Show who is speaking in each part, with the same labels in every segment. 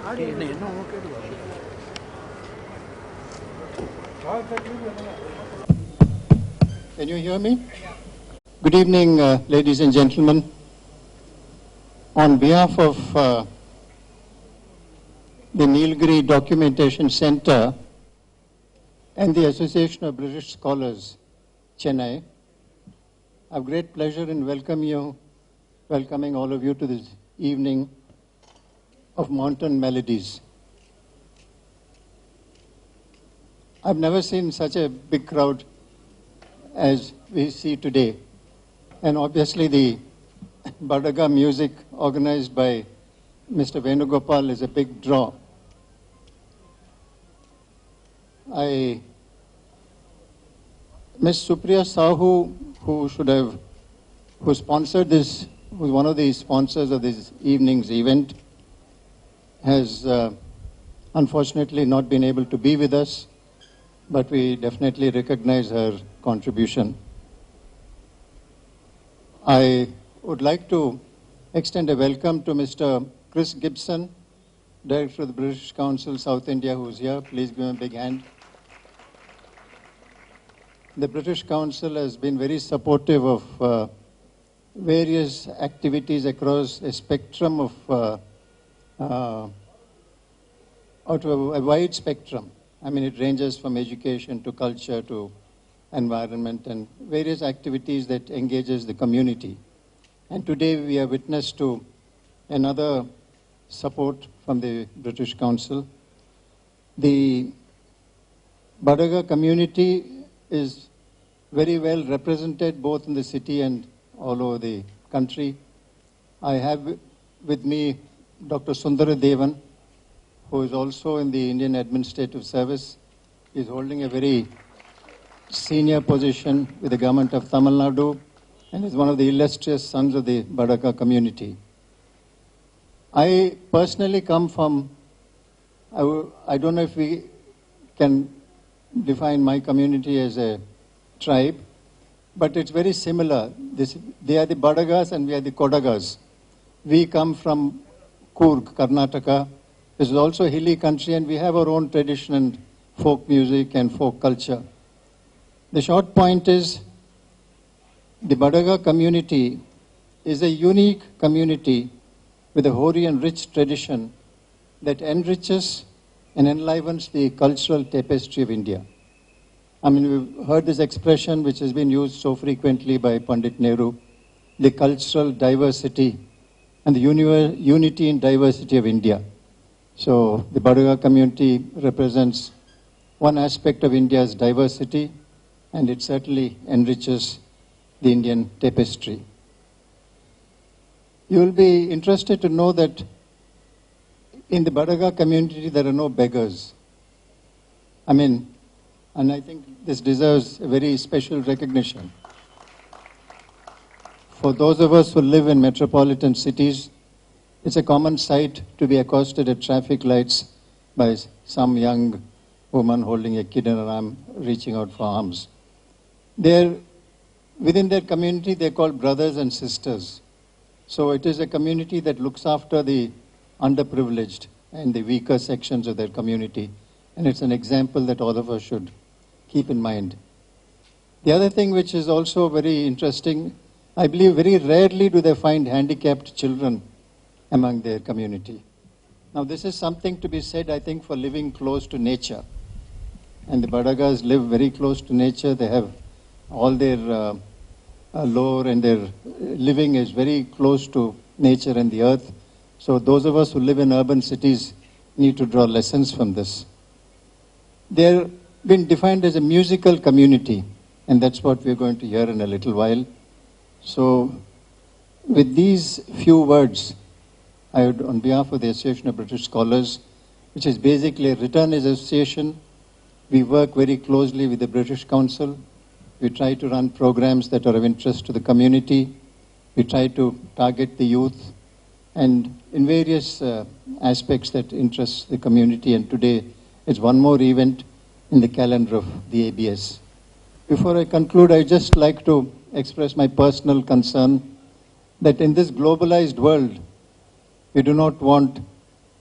Speaker 1: Can you hear me? Good evening, ladies and gentlemen. On behalf of the Nilgiri Documentation Center and the Association of British Scholars, Chennai, I have great pleasure in welcoming all of you to this evening of Mountain Melodies. I've never seen such a big crowd as we see today. And obviously the Badaga music organized by Mr. Venugopal is a big draw. Miss Supriya Sahu, who sponsored this, who's one of the sponsors of this evening's event, has unfortunately not been able to be with us, but we definitely recognize her contribution. I would like to extend a welcome to Mr. Chris Gibson, Director of the British Council, South India, who's here. Please give him a big hand. The British Council has been very supportive of various activities across a spectrum of, out of a wide spectrum. I mean, it ranges from education to culture to environment and various activities that engages the community. And today we are witness to another support from the British Council. The Badaga community is very well represented both in the city and all over the country. I have with me Dr. Sundara Devan, who is also in the Indian Administrative Service. He is holding a very senior position with the government of Tamil Nadu and is one of the illustrious sons of the Badaga community. I personally come from, I don't know if we can define my community as a tribe, but it's very similar. They are the Badagas and we are the Kodagas. We come from Coorg, Karnataka. This is also a hilly country and we have our own tradition and folk music and folk culture. The short point is the Badaga community is a unique community with a hoary and rich tradition that enriches and enlivens the cultural tapestry of India. I mean, we've heard this expression which has been used so frequently by Pandit Nehru, the cultural diversity and the unity in diversity of India. So the Badaga community represents one aspect of India's diversity, and it certainly enriches the Indian tapestry. You will be interested to know that in the Badaga community there are no beggars. I mean, and I think this deserves a very special recognition. For those of us who live in metropolitan cities, it's a common sight to be accosted at traffic lights by some young woman holding a kid in her arm, reaching out for alms. Within their community, they're called brothers and sisters. So it is a community that looks after the underprivileged and the weaker sections of their community. And it's an example that all of us should keep in mind. The other thing which is also very interesting, I believe very rarely do they find handicapped children among their community. Now this is something to be said, I think, for living close to nature. And the Badagas live very close to nature. They have all their lore and their living is very close to nature and the earth. So those of us who live in urban cities need to draw lessons from this. They're been defined as a musical community, and that's what we're going to hear in a little while. So with these few words, I would, on behalf of the Association of British Scholars, which is basically a written association, we work very closely with the British Council. We try to run programs that are of interest to the community. We try to target the youth and in various aspects that interest the community. And today it's one more event in the calendar of the ABS. Before I conclude, I'd just like to express my personal concern that in this globalized world, we do not want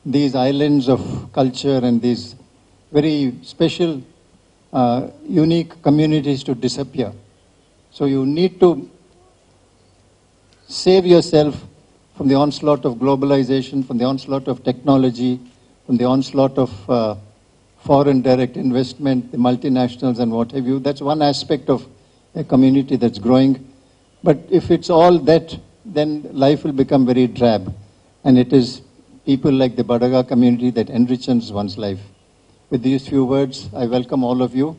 Speaker 1: these islands of culture and these very special, unique communities to disappear. So you need to save yourself from the onslaught of globalization, from the onslaught of technology, from the onslaught of foreign direct investment, the multinationals and what have you. That's one aspect of a community that's growing. But if it's all that, then life will become very drab. And it is people like the Badaga community that enriches one's life. With these few words, I welcome all of you.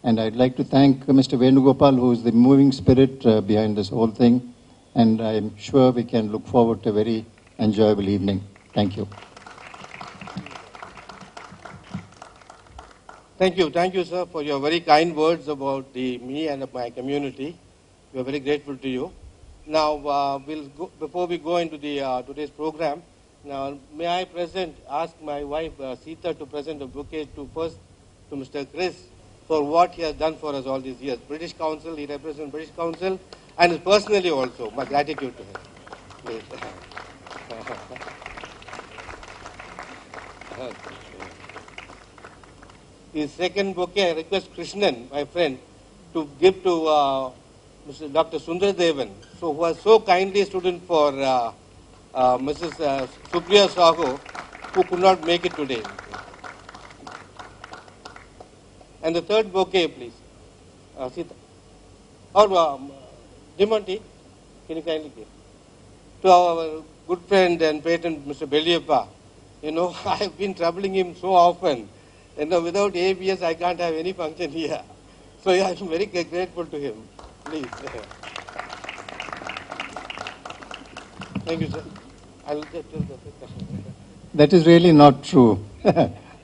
Speaker 1: And I'd like to thank Mr. Venugopal, who is the moving spirit behind this whole thing. And I'm sure we can look forward to a very enjoyable evening. Thank you.
Speaker 2: Thank you, sir, for your very kind words about me and my community. We are very grateful to you. Now, before we go into the today's program, now may I ask my wife Sita to present a bouquet to Mr. Chris for what he has done for us all these years. British Council, he represents British Council, and personally also, my gratitude to him. Please. The second bouquet, I request Krishnan, my friend, to give to Mr. Dr. Sundar Devan, who was so kindly student for Mrs. Supriya Sahu, who could not make it today. And the third bouquet, please. Sita. Or Dimonti, can you kindly give? To our good friend and patron, Mr. Belliyappa. You know, I have been troubling him so often. You know, without ABS, I can't have any function here. So yeah, I'm very grateful to him. Please. Thank you, sir. I'll get to the
Speaker 1: That is really not true.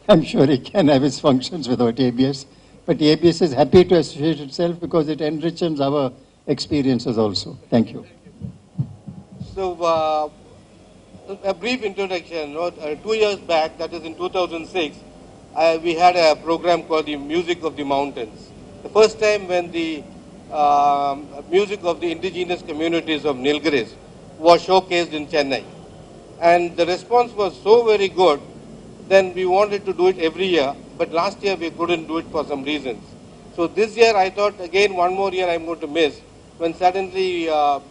Speaker 1: I'm sure he can have his functions without ABS. But ABS is happy to associate itself because it enriches our experiences also. Thank you.
Speaker 2: So, a brief introduction. 2 years back, that is in 2006, we had a program called the Music of the Mountains. The first time when the music of the indigenous communities of Nilgiris was showcased in Chennai. And the response was so very good, then we wanted to do it every year, but last year we couldn't do it for some reasons. So this year I thought again one more year I'm going to miss, when suddenly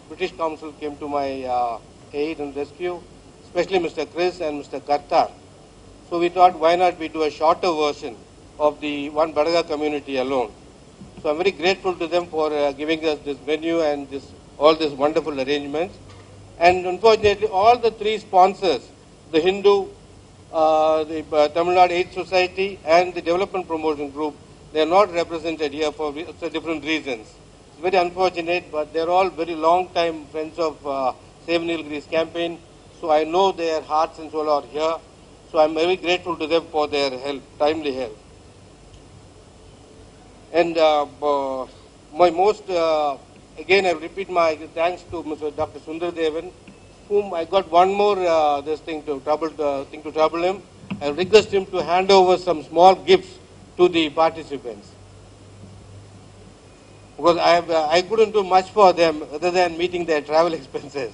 Speaker 2: British Council came to my aid and rescue, especially Mr. Chris and Mr. Kartar. So we thought why not we do a shorter version of the one Badaga community alone. So I'm very grateful to them for giving us this venue and all these wonderful arrangements. And unfortunately, all the three sponsors, the Hindu, the Tamil Nadu Aid Society, and the Development Promotion Group, they are not represented here for different reasons. It's very unfortunate, but they're all very long-time friends of Save Nilgiri's campaign. So I know their hearts and soul are here. So I'm very grateful to them for their help, timely help. And my most, again I repeat my thanks to Mr. Dr. Sundar Devan, whom I got one more thing to trouble him. I request him to hand over some small gifts to the participants. Because I couldn't do much for them other than meeting their travel expenses.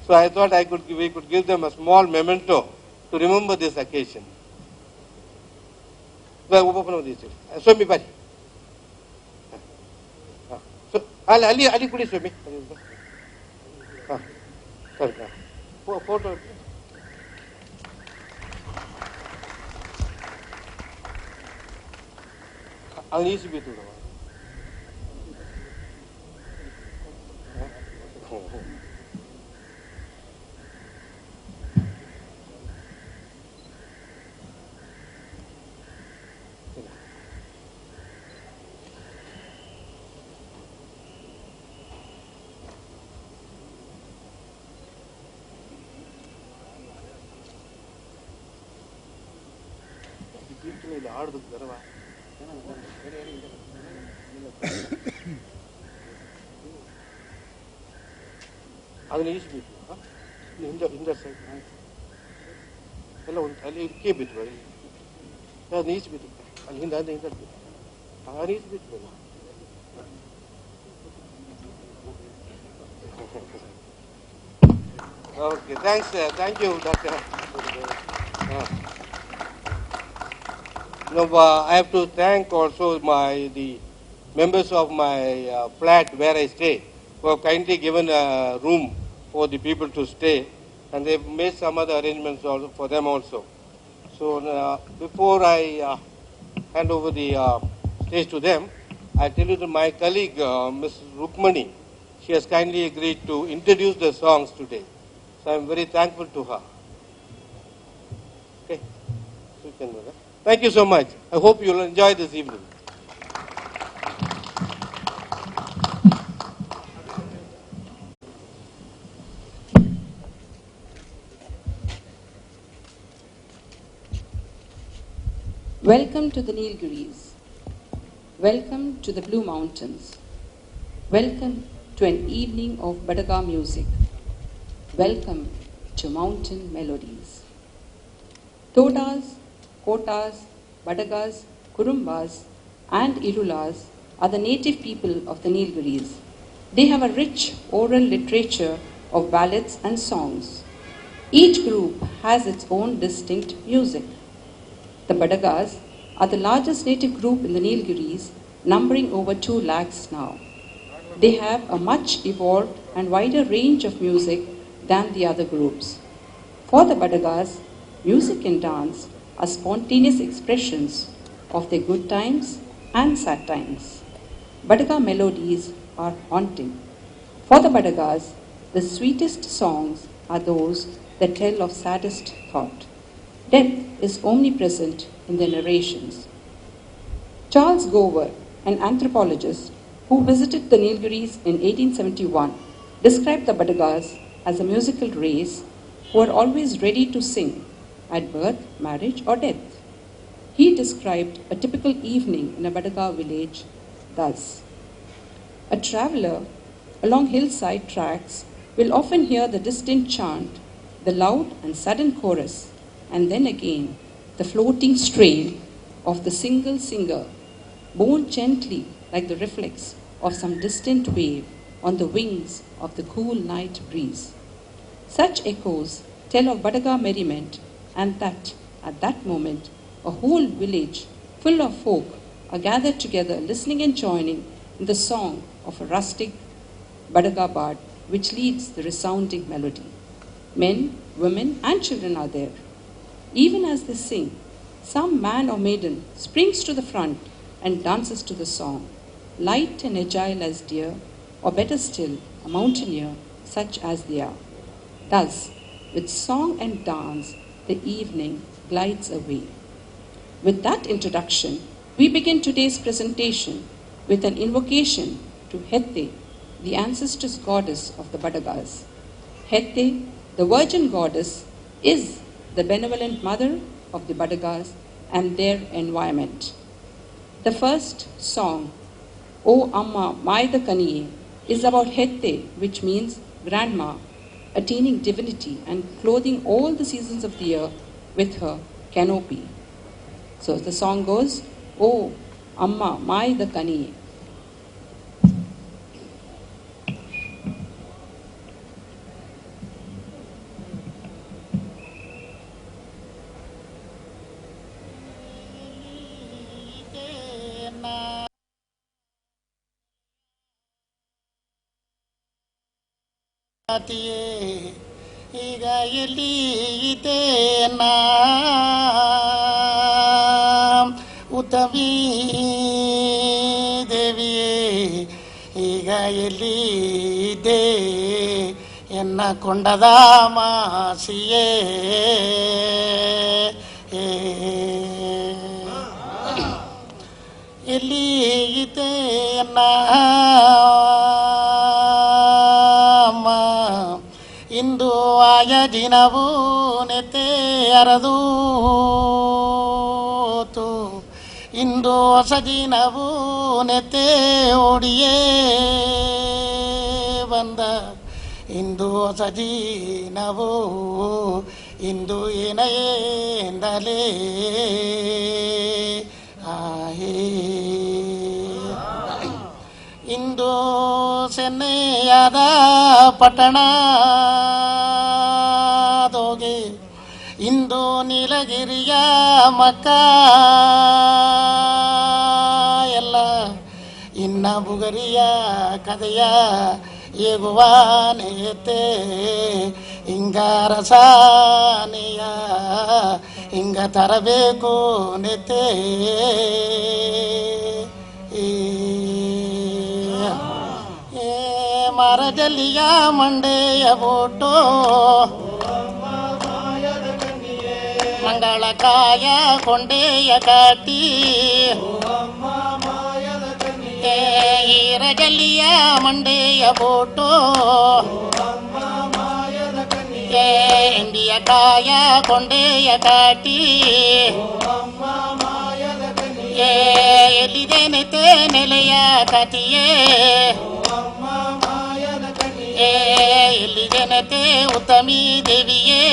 Speaker 2: So I thought we could give them a small memento to remember this occasion. Well, open these. Show me, buddy. So, Ali, could you show me? Sorry. Photo. I'll need to be through. ಅದನ್ನ ಈಸ್ಬಿಟ್ಟು ಹಿಂದೆ side ಎಲ್ಲ ಒಂದು ಅಲ್ಲಿ ಇಕ್ಕೇ ಬಿತ್ತು ಅದನ್ನ ಈಸ್ಬಿಟ್ಟು ಅಲ್ಲಿ ಹಿಂದೆ ಹಿಂದೆ ಅದನ್ನ ಈಸ್ಬಿಟ್ಟು Okay, thanks. Thank you, Dr. I have to thank also the members of my flat where I stay, who have kindly given a room for the people to stay, and they've made some other arrangements also for them also. So before I hand over the stage to them, I tell you that my colleague, Ms. Rukmani, she has kindly agreed to introduce the songs today. So I'm very thankful to her. Okay, so you can do that. Thank you so much. I hope you'll enjoy this evening.
Speaker 3: Welcome to the Nilgiris. Welcome to the Blue Mountains. Welcome to an evening of Badaga music. Welcome to mountain melodies. Todas, Kotas, Badagas, Kurumbas, and Irulas are the native people of the Nilgiris. They have a rich oral literature of ballads and songs. Each group has its own distinct music. The Badagas are the largest native group in the Nilgiris, numbering over 2 lakhs now. They have a much evolved and wider range of music than the other groups. For the Badagas, music and dance are spontaneous expressions of their good times and sad times. Badaga melodies are haunting. For the Badagas, the sweetest songs are those that tell of saddest thought. Death is omnipresent in their narrations. Charles Gower, an anthropologist who visited the Nilgiris in 1871, described the Badagas as a musical race who are always ready to sing at birth, marriage, or death. He described a typical evening in a Badaga village thus: a traveler along hillside tracks will often hear the distant chant, the loud and sudden chorus, and then again the floating strain of the single singer, borne gently like the reflex of some distant wave on the wings of the cool night breeze. Such echoes tell of Badaga merriment, and that, at that moment, a whole village full of folk are gathered together listening and joining in the song of a rustic Badaga bard which leads the resounding melody. Men, women, and children are there. Even as they sing, some man or maiden springs to the front and dances to the song, light and agile as deer, or better still, a mountaineer such as they are. Thus, with song and dance, the evening glides away. With that introduction, we begin today's presentation with an invocation to Hette, the ancestral goddess of the Badagas. Hette, the virgin goddess, is the benevolent mother of the Badagas and their environment. The first song, O Amma Maida Kaniye, is about Hette, which means grandma, attaining divinity and clothing all the seasons of the year with her canopy. So the song goes, O Amma Maida Kaniye.
Speaker 4: ಈಗ ಎಲ್ಲಿ ಇದೇನಾ ಉತ್ತಮೀ ದೇವಿಯೇ ಈಗ ಎಲ್ಲಿ ಇದೆ ಎನ್ನ ಕೊಂಡದ ಮಾಸಿಯೇ ಎಲ್ಲಿ ಇದೆ ಎನ್ನ ಇಂದು ಆಯ ದಿನವೂ ನೆತೆ ಅರದೂತು ಇಂದು ಹೊಸ ದಿನವೂ ನೆತೆ ಓಡಿಯೇ ಬಂದ ಇಂದು ಹೊಸ ದಿನವೂ ಇಂದು ಏನೆಂದಲೇ ಆಹೇ ಇಂದು ಸೆನ್ನೆಯಾದ ಪಟ್ಟಣದೋಗೆ ಇಂದು ನೀಲ ನೀಲಗಿರಿಯ ಮಕ್ಕ ಎಲ್ಲ ಇನ್ನ ಬುಗರಿಯ ಕದೆಯ ಏಗುವಾನೇತೆ ಹಿಂಗಾರ ಸಾನೆಯ ಹಿಂಗ ತರಬೇಕು ನೆತೆ ಮರದಲ್ಲಿಯ ಮಂಡೆಯ ಬೋಟೋ ಮಂಗಳಕಾಯ ಕೊಂಡೆಯ ಕಾಟಿ ಈರಗಲ್ಲಿಯ ಮಂಡೆಯ ಬೋಟೋ ಇಂಡಿಯ ಕಾಯ ಕೊಂಡೆಯ ಕಾಟಿ ಎಲ್ಲಿದೇನೆತೆ ನೆಲೆಯ ಕತಿಯೇ ಎಲ್ಲಿದೇನತೆ ಉತ್ತಮಿ ದೇವಿಯೇ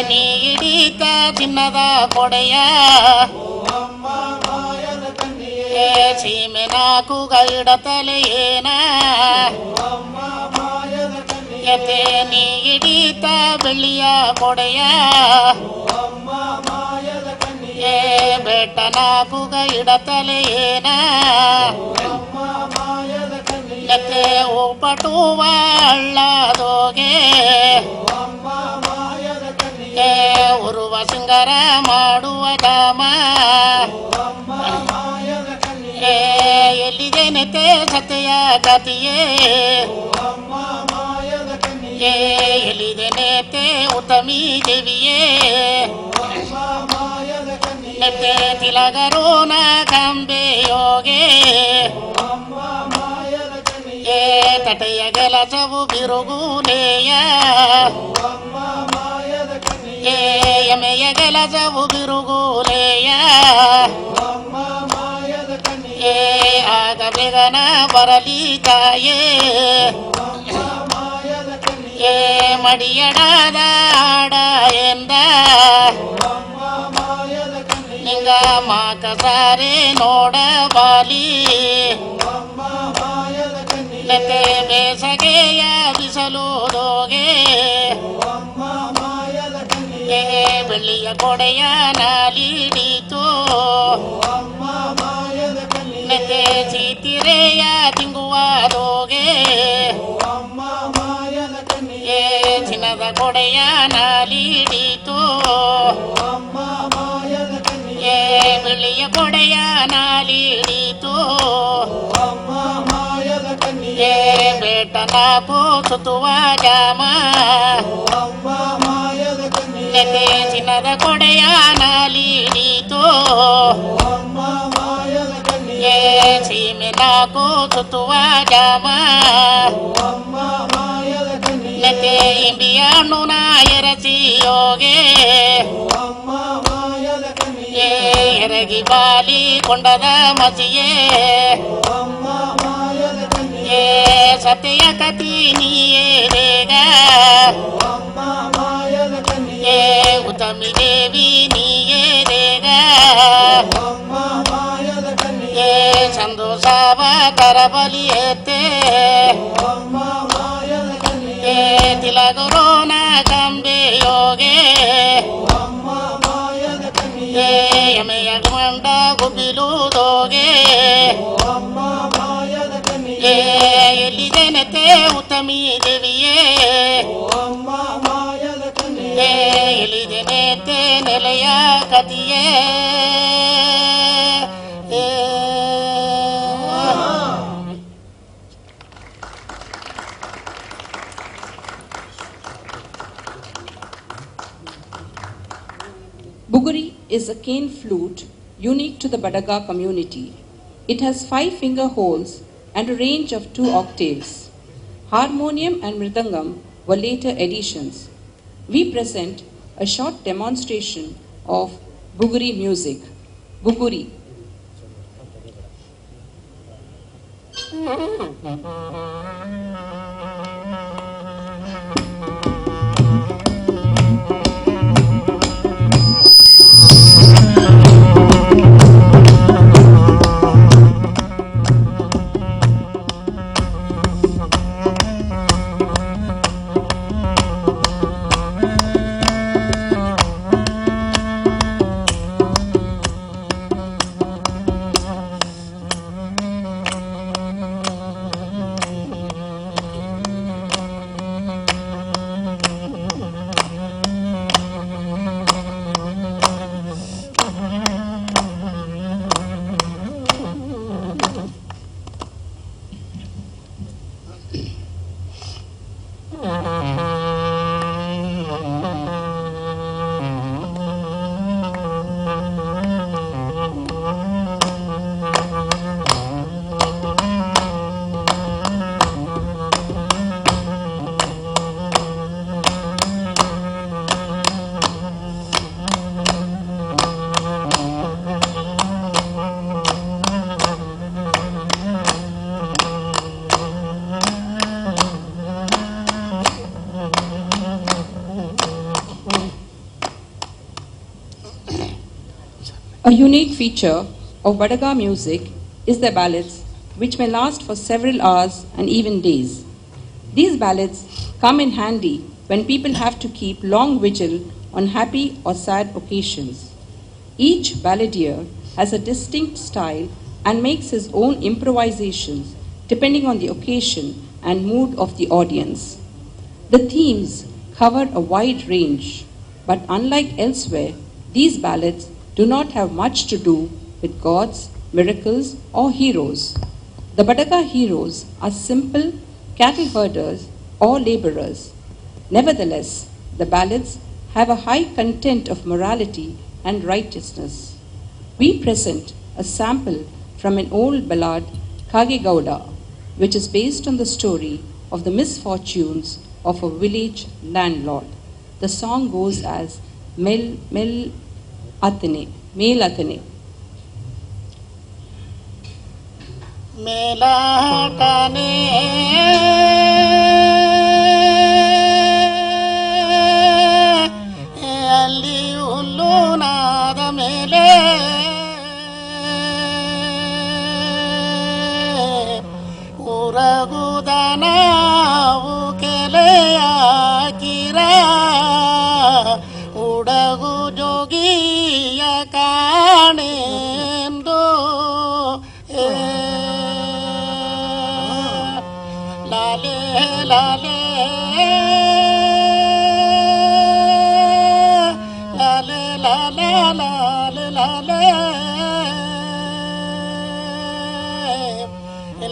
Speaker 4: ನೀ ಹಿಡಿತ ಚಿನ್ನದ ಕೊಡೆಯ ಸೀಮೆ ನಾಕು ಗೈಡತಲೆ ಏನ ಎತೆ ನೀ ಹಿಡಿತ ಬೆಳ್ಳಿಯ ಕೊಡೆಯ ಬೆಟ್ಟ ನಾಕು ಗೈಡತಲೆ ಏನ ಎತ್ತೆ ಉಪಟುವ ಹಳ್ಳದೋಗೆ ಉರುವ ಸಿಂಗರ ಮಾಡುವ ಧಾಮ ಎಲ್ಲಿದೇನೆತೆ ಸತ್ಯ ಕತಿಯೇ ಎಲ್ಲಿದೇನೆತೆ ಉತ್ತಮಿ ದೇವಿಯೇ ನೆತ್ತೆ ತಿಲಗರೋನ ಕಂಬೆ ಯೋಗೆ ತಟೆಯ ಗೆಲಸವು ಬಿರುಗುಲೆಯ ಎಮೆಯ ಗೆಲಸವು ಬಿರುಗುಲೆಯ ಆಗ ಬೇಗನ ಬರಲಿ ತಾಯೇ ಮಡಿಯಡಾದ ಆಡ ಎಂದ ನಿಂಗ ಮಾಕಸಾರೆ ನೋಡಬಾಲಿ ನೆತೆ ಬೇಸಗೆಯ ಬಿಸಲುದೋಗೆ ಬೆಳ್ಳಿಯ ಕೊಡೆಯ ನಾಲಿಡೀತು ನೆತೆ ಚೀತಿರೆಯ ತಿಂಗುವಾದೋಗೆ ಚಿನ್ನದ ಕೊಡೆಯ ನಾಲಿಡೀತು ಬೆಳ್ಳಿಯ ಕೊಡೆಯ ನಾಲಿಡೀತು ಬೇಟ ನಾಕು ಸುತ್ತುವ ಜಾಮ ನೆತೆ ಚಿನ್ನದ ಕೊಡೆಯ ನಾಲಿಡೀತು ಸೀಮೆ ನಾಕು ಸುತ್ತುವ ಜಾಮ ನೆತೆ ಇಂಬಿಯ ಹಣ್ಣು ಎರಸಿ ಯೋಗೆ ಎರಗಿ ಬಾಲಿ ಕೊಂಡದ ಮಸಿಯೇ ಸತ್ಯ ಕತಿ ನೀರೇಗ ಉತ್ತಮಿ ದೇವಿ ನೀರೇಗ ಸಂತೋಷವ ಕರಬಲಿ ಏತೆ ತಿಲಗುರೋನ ಕಂಬೆ ಯೋಗೆ ಎಮೆಯ ಮಂಡ ಗುಬಿಲುದೋಗೆ ಎಲ್ಲಿದೇನತೆ ಉತ್ತಮಿ ದೇವಿಯೇ ಎಲ್ಲಿದೇನೆತೆ ನೆಲೆಯ ಕತಿಯೇ
Speaker 3: Buguri is a cane flute unique to the Badaga community. It has 5 finger holes and a range of 2 octaves. Harmonium and mridangam were later additions. We present a short demonstration of Buguri music. Buguri. A unique feature of Badaga music is the ballads, which may last for several hours and even days. These ballads come in handy when people have to keep long vigil on happy or sad occasions. Each balladeer has a distinct style and makes his own improvisations depending on the occasion and mood of the audience. The themes cover a wide range, but unlike elsewhere, these ballads do not have much to do with gods, miracles, or heroes. The Badaga heroes are simple cattle herders or laborers. Nevertheless, the ballads have a high content of morality and righteousness. We present a sample from an old ballad, Kage Gowda, which is based on the story of the misfortunes of a village landlord. The song goes as Mel Atane.
Speaker 4: ಮೇಲಾಟನೆ ಅಲ್ಲಿ ಹುಲ್ಲು ನಾದ ಮೇಲೆ ಉರಗುದನಾವು ಕೆಲೆಯಾಕಿರ ಉಡಗು ಜೋಗಿಯ ಕಾಣೆಂದು ಲಾಲೆ ಲಾಲೆ ಲಾಲೆ ಲಾಲೆ ಲಾಲೆ ಲಾಲೆ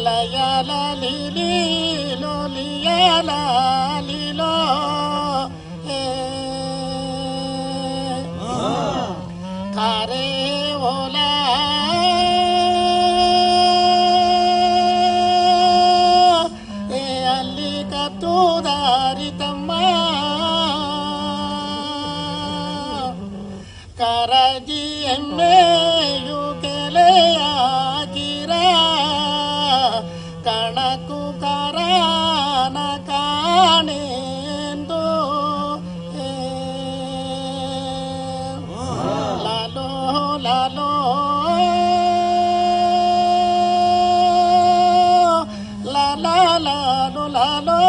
Speaker 4: ಲಯ ಲಾಲಿ ಲೀಲೋ ಲಿಯ ಲಾಲಿಲೋ ಖಾರೆ ಓಲಾ ತೂದಾರಿತಮ್ಮ ಕರಜಿ ಎಮ್ಮೆಯು ಕೆಲೆಯಾಗಿರ ಕಣಕು ಕರಾನ ಕಾಣೆಂದು ಲಾಲೋ ಲಾಲೋ ಲಾಲಾ ಲಾಲೋ ಲಾಲೋ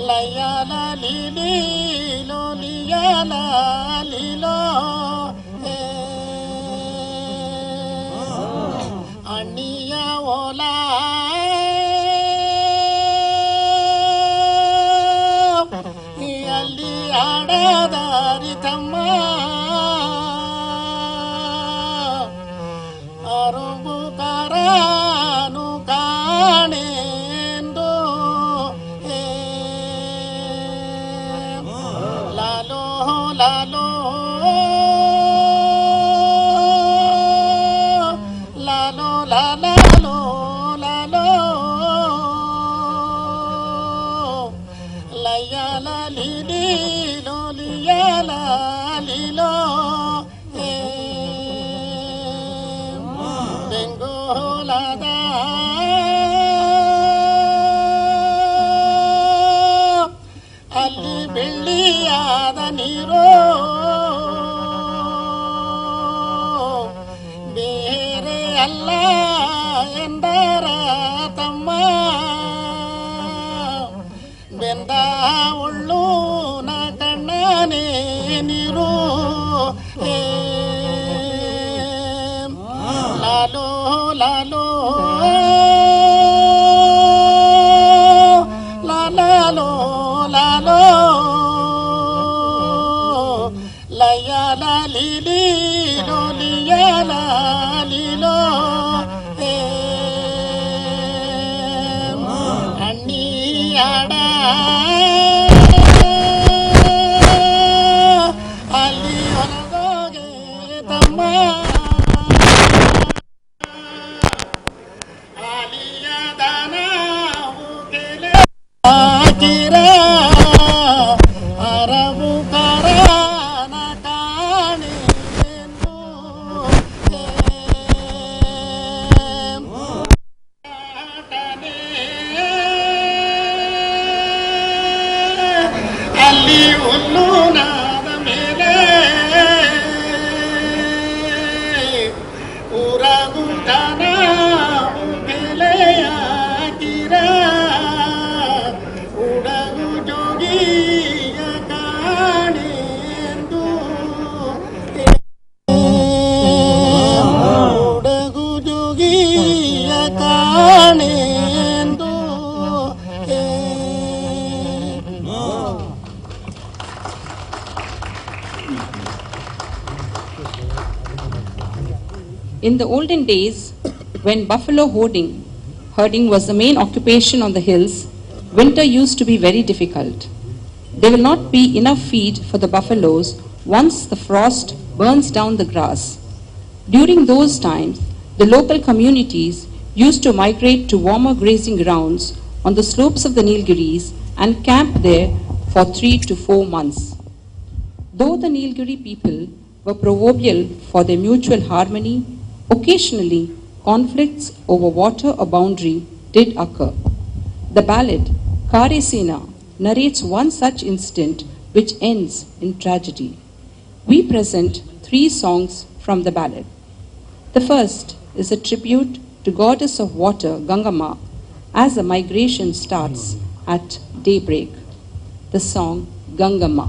Speaker 4: ಲಯ ಲಾಲಿ ಲೀಲೋ ಲಿಯ ಲಾಲಿಲೋ ಅಣ್ಣಿಯ ಓಲಾ ಅಲ್ಲಿ ಆಡದಾರಿತಮ್ಮ ಅರುಗು ಕರಾನು ಕಾಣೆಂದು ಲಾಲೋ ಲಾಲೋ ಲಾಲೋ ಲಾಲೋ ಲಾಲೋ ಲಯ ಲಾಲಿ ಲೀಲೋ ಲಿಯ ಲಾಲಿಲೋ ಬೆಂಗೋಲದ ಅಲ್ಲಿ ಬೆಳ್ಳಿಯಾದ ನೀರೋ ಬೇರೆ ಅಲ್ಲ ಎಂದರ ತಮ್ಮ ಬೆಂದ ಉಳ್ಳು ನ ಕಣ್ಣನೇ ನೀರು ಲಾಲೋ ಲಾಲೋ ಲಾಲೋ ಲಾಲೋ ಲಯ ಲಾಲಿ ಲೀಲೋ ಲಿಯ ಲಾಲಿಲೋ ಅಣ್ಣಿಯಾಡ ಅಲ್ಲಿ ಹೊಲದೋಗೆ ತಮ್ಮ ಆಲಿಯ ದಾನವು ಕೆಲೆ ಹಾಕಿರ ಅರವು ಕರಾನ ಕಾಣೆಂದು ಆಟನೆ ಕಾಣೆಂದು
Speaker 3: In the olden days, when buffalo herding was the main occupation on the hills, winter used to be very difficult. There will not be enough feed for the buffaloes once the frost burns down the grass. During those times, the local communities used to migrate to warmer grazing grounds on the slopes of the Nilgiris and camp there for 3 to 4 months. Though the Nilgiri people were proverbial for their mutual harmony, occasionally conflicts over water or boundary did occur. The ballad Karesena narrates one such incident which ends in tragedy. We present 3 songs from the ballad. The first is a tribute to goddess of water Gangama as the migration starts at daybreak. The song Gangama.